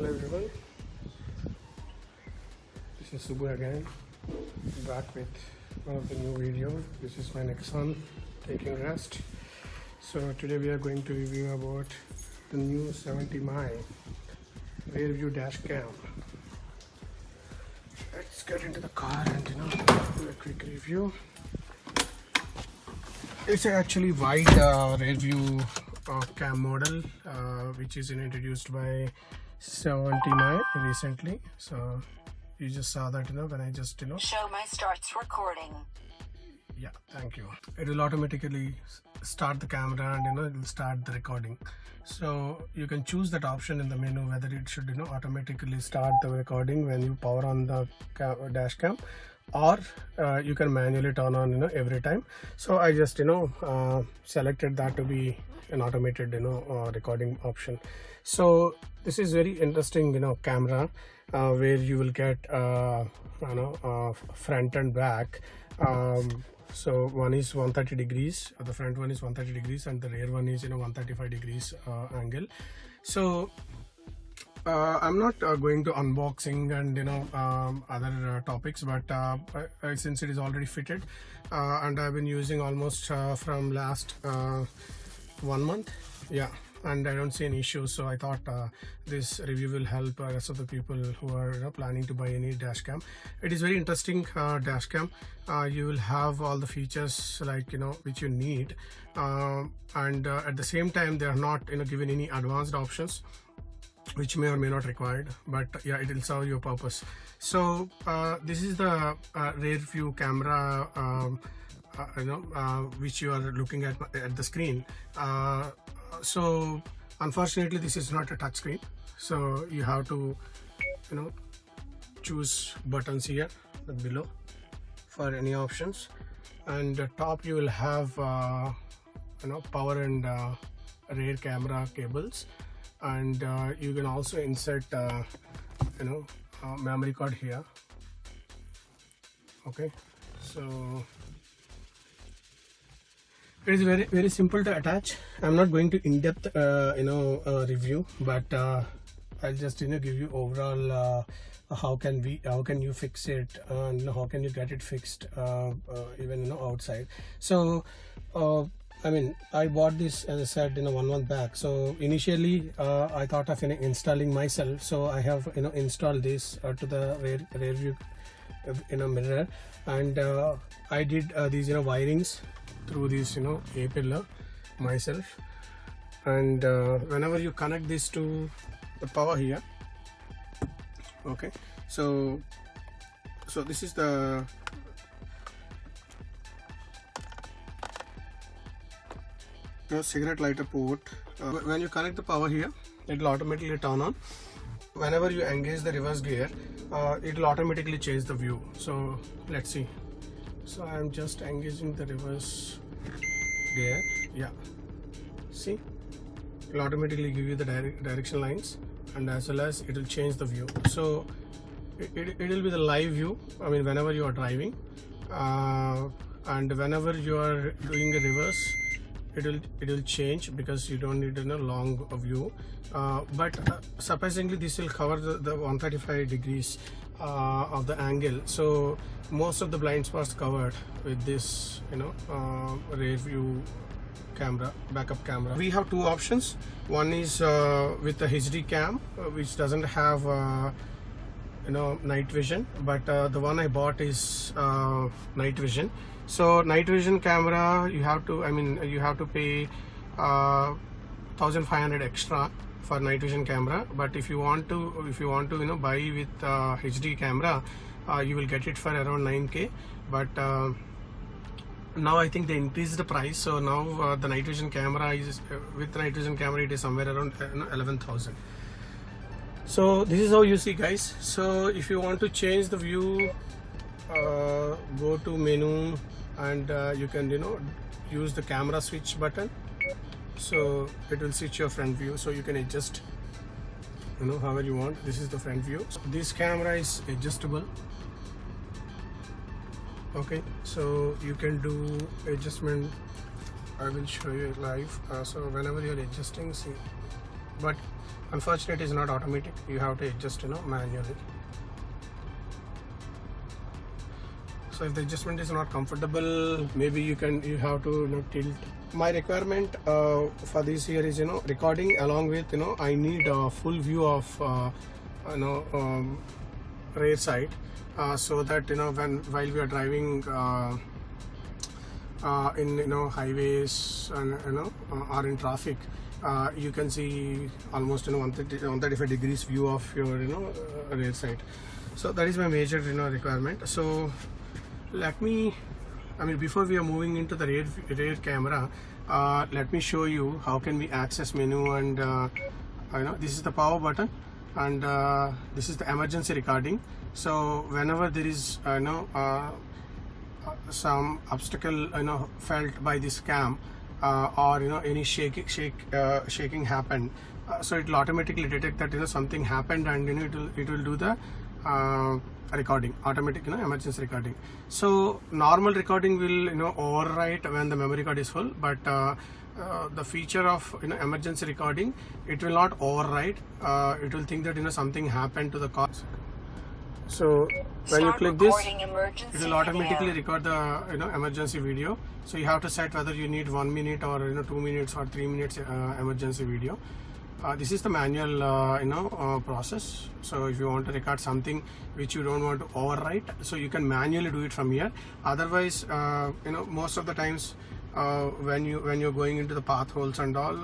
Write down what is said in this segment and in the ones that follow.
Hello everyone, this is Subbu again, back with one of the new videos. This is my Nexon taking rest. So today we are going to review about the new 70mai Rearview dash cam. Let's get into the car and do a quick review. It's actually wide rear view cam model which is introduced by 70mai recently. So you just saw that when I just Show my starts recording. Yeah, thank you. It will automatically start the camera and it will start the recording. So you can choose that option in the menu whether it should automatically start the recording when you power on the dash cam, or you can manually turn on every time. So I just selected that to be an automated recording option. So this is very interesting camera where you will get front and back. So one is 130 degrees, the front one is 130 degrees and the rear one is 135 degrees angle. So I'm not going to unboxing and other topics, but since it is already fitted and I've been using almost from last 1 month, yeah, and I don't see any issues. So I thought this review will help rest of the people who are planning to buy any dash cam. It is very interesting dash cam. You will have all the features like which you need, and at the same time they are not given any advanced options which may or may not required, but yeah, it will serve your purpose. So this is the rear view camera which you are looking at the screen. So unfortunately this is not a touch screen, so you have to choose buttons here below for any options, and at top you will have power and rear camera cables, and you can also insert memory card here. Okay, so it is very simple to attach. I'm not going to in-depth review, but I'll just give you overall how can you fix it and how can you get it fixed even outside. So I mean, I bought this, as I said, 1 month back. So initially I thought of installing myself, so I have installed this to the rear view mirror, and I did these wirings through this A pillar myself, and whenever you connect this to the power here, okay, so this is the cigarette lighter port. When you connect the power here, it will automatically turn on. Whenever you engage the reverse gear, it will automatically change the view. So let's see. So I am just engaging the reverse gear. Yeah, see, it will automatically give you the direction lines, and as well as it will change the view. So it will be the live view, I mean, whenever you are driving, and whenever you are doing a reverse, it will change because you don't need a long view, but surprisingly this will cover the 135 degrees of the angle. So most of the blind spots covered with this rear view camera, backup camera. We have two options. One is with the HD cam, which doesn't have night vision, but the one I bought is night vision. So night vision camera, you have to pay 1,500 extra for night vision camera. But if you want to buy with HD camera, you will get it for around 9K. But now I think they increased the price. So now the night vision camera is with night vision camera, it is somewhere around 11,000. So this is how you see, guys. So if you want to change the view, go to menu, and you can use the camera switch button. So it will switch your front view, so you can adjust however you want. This is the front view. So this camera is adjustable. Okay, so you can do adjustment. I will show you live. So whenever you're adjusting, see, but Unfortunately, it's not automatic. You have to adjust, manually. So if the adjustment is not comfortable, maybe you have to tilt. My requirement for this here is recording, along with I need a full view of rear side, so that while we are driving in highways and or in traffic, you can see almost 135 degrees view of your rear side. So that is my major requirement. So before we are moving into the rear camera, let me show you how can we access menu. And this is the power button, and this is the emergency recording. So whenever there is some obstacle felt by this cam, or any shaking happened, so it will automatically detect that something happened, and it will do the recording, automatic emergency recording. So normal recording will overwrite when the memory card is full, but the feature of emergency recording, it will not overwrite. It will think that something happened to the car. So when you click this, it will automatically record the emergency video. So you have to set whether you need 1 minute or 2 minutes or 3 minutes emergency video. This is the manual process. So if you want to record something which you don't want to overwrite, so you can manually do it from here. Otherwise, most of the times when you're going into the path holes and all,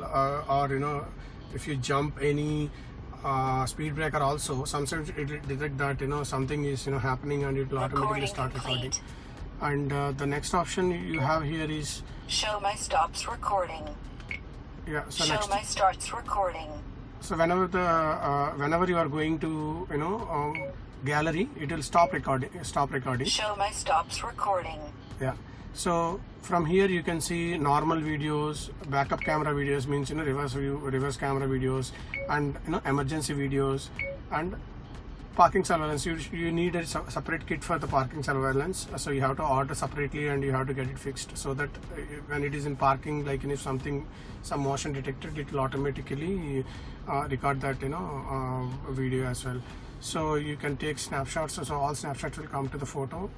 or if you jump any speed breaker also, sometimes it will detect that something is happening, and it will automatically start recording. And the next option you have here is show my stops recording. Yeah, so show my starts recording. So whenever you are going to gallery, it will stop recording. Show my stops recording. Yeah. So from here you can see normal videos, backup camera videos, means reverse view, reverse camera videos, and emergency videos, and parking surveillance. You need a separate kit for the parking surveillance, so you have to order separately and you have to get it fixed, so that when it is in parking, like if some motion detected, it will automatically record that video as well. So you can take snapshots, so all snapshots will come to the photo.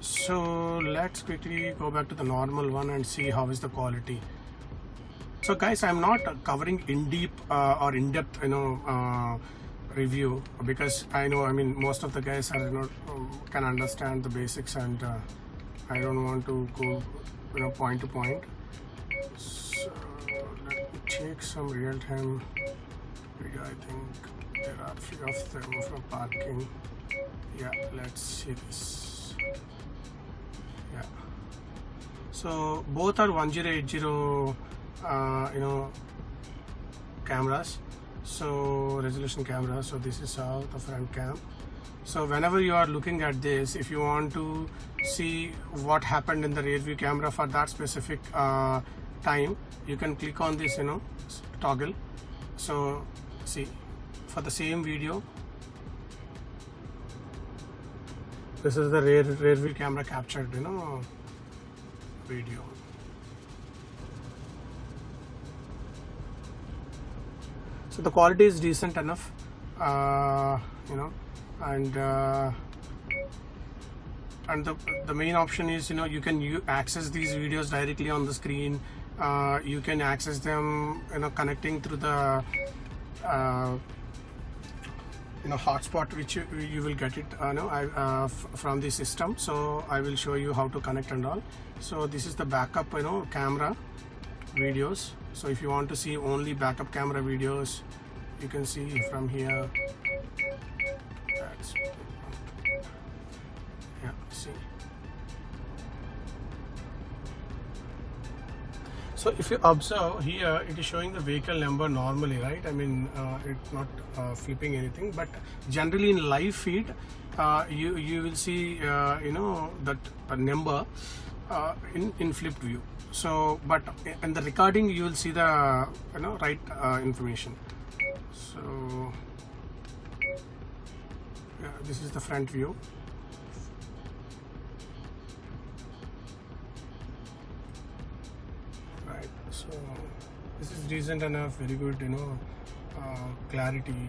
So let's quickly go back to the normal one and see how is the quality. So guys, I'm not covering or in-depth review, because I know most of the guys are can understand the basics, and I don't want to go point to point. So let me take some real-time video. I think there are a few of them for parking. Yeah, let's see this. Yeah, so both are 1080 cameras, so resolution camera. So this is how the front cam. So whenever you are looking at this, if you want to see what happened in the rear view camera for that specific time, you can click on this toggle. So see, for the same video, this is the rear view camera captured video. So the quality is decent enough, and the main option is you can access these videos directly on the screen. You can access them connecting through the hotspot, which you will get it from the system. So I will show you how to connect and all. So this is the backup camera videos. So if you want to see only backup camera videos, you can see from here. Yeah, see. So if you observe here, it is showing the vehicle number normally, right? It's not flipping anything, but generally in live feed, you will see that number in flipped view. So, but in the recording, you will see the right information. So yeah, this is the front view. Right. So this is decent enough, very good, clarity.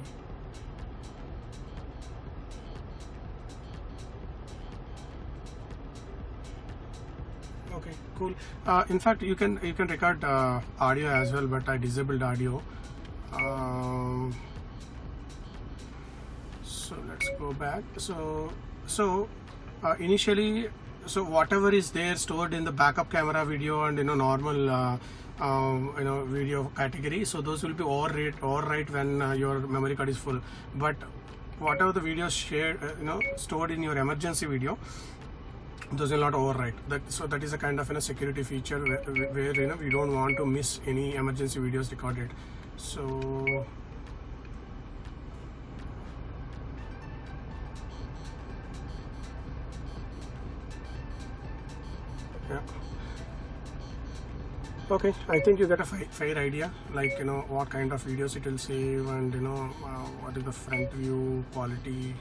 Okay, cool. In fact, you can record audio as well, but I disabled audio. So let's go back. So initially, so whatever is there stored in the backup camera video and normal video category, so those will be overwrite when your memory card is full. But whatever the videos shared stored in your emergency video, those will not overwrite. So that is a kind of security feature where we don't want to miss any emergency videos recorded. So yeah. Okay, I think you get a fair idea, like what kind of videos it will save, and what is the front view quality,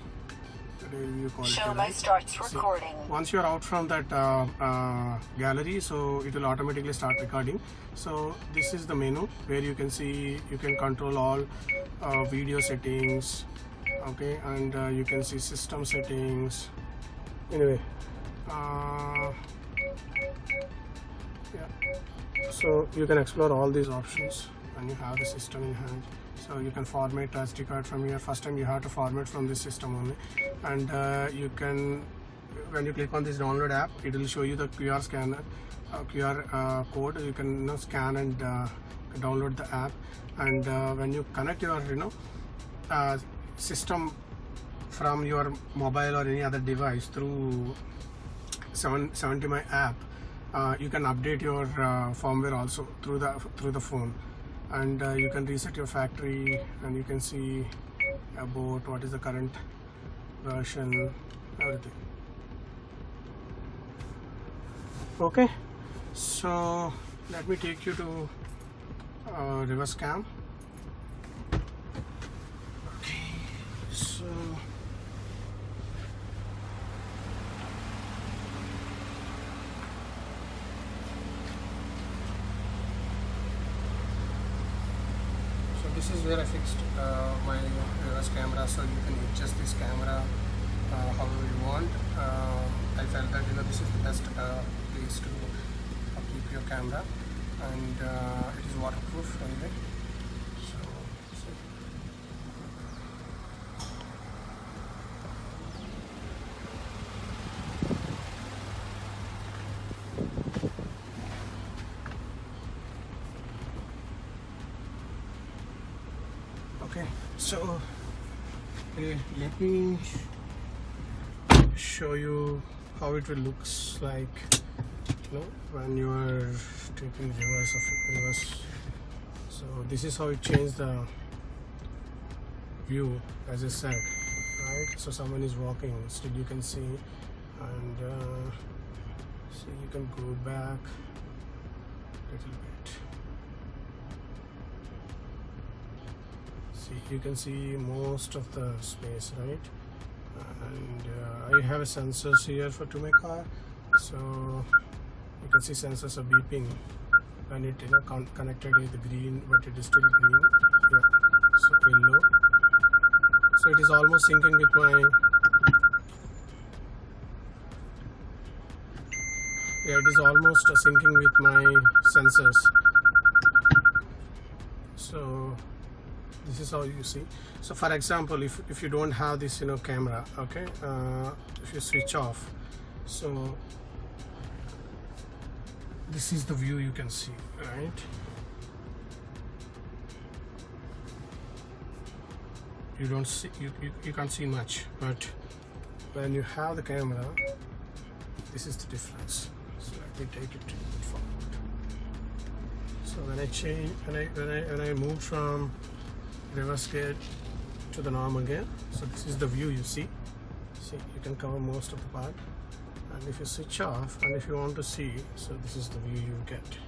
rear view quality. Show my starts recording. So once you are out from that gallery, so it will automatically start recording. So this is the menu where you can see, you can control all video settings, okay, and you can see system settings. Anyway, yeah. So you can explore all these options when you have the system in hand. So you can format SD card from here. First time you have to format from this system only, and you can, when you click on this download app, it will show you the QR scanner, QR code. You can scan and download the app, and when you connect your system from your mobile or any other device through 70mai app, you can update your firmware also through the phone, and you can reset your factory, and you can see about what is the current version, everything. Okay, so let me take you to reverse cam. Okay, so this is where I fixed my reverse camera, so you can adjust this camera however you want. I felt that this is the best place to keep your camera, and it is waterproof anyway. So okay, so let me show you how it will looks like when you are taking reverse. So this is how it changed the view, as I said, right? So someone is walking, still you can see, and so you can go back a little bit. See, you can see most of the space, right? And I have a sensors here to my car, so you can see sensors are beeping when it connected with the green, but it is still green. Yeah, so yellow. So it is almost syncing with my, yeah, it is almost syncing with my sensors. So this is how you see. So for example, if you don't have this camera, okay, if you switch off, so this is the view you can see, right? You don't see, you can't see much, but when you have the camera, this is the difference. So let me take it a bit forward. So when I change, when I move from reverse gear to the normal gear, so this is the view you see. See, you can cover most of the part, and if you switch off and if you want to see, so this is the view you get.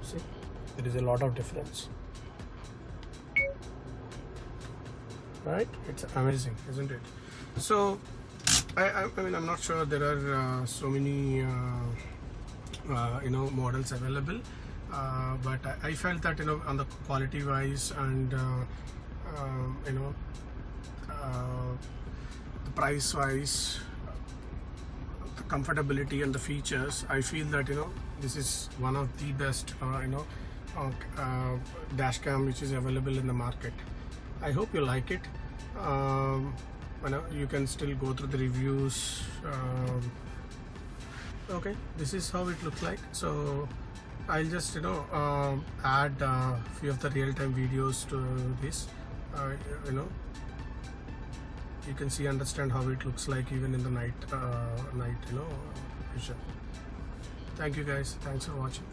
See, there is a lot of difference, right? It's amazing, isn't it? So I mean, I'm not sure there are so many models available. but I felt that on the quality wise and the price wise, the comfortability and the features, I feel that this is one of the best dash cam which is available in the market. I hope you like it. You can still go through the reviews. Okay, this is how it looks like. So I'll just add a few of the real-time videos to this. You can understand how it looks like even in the night vision. Thank you guys, thanks for watching.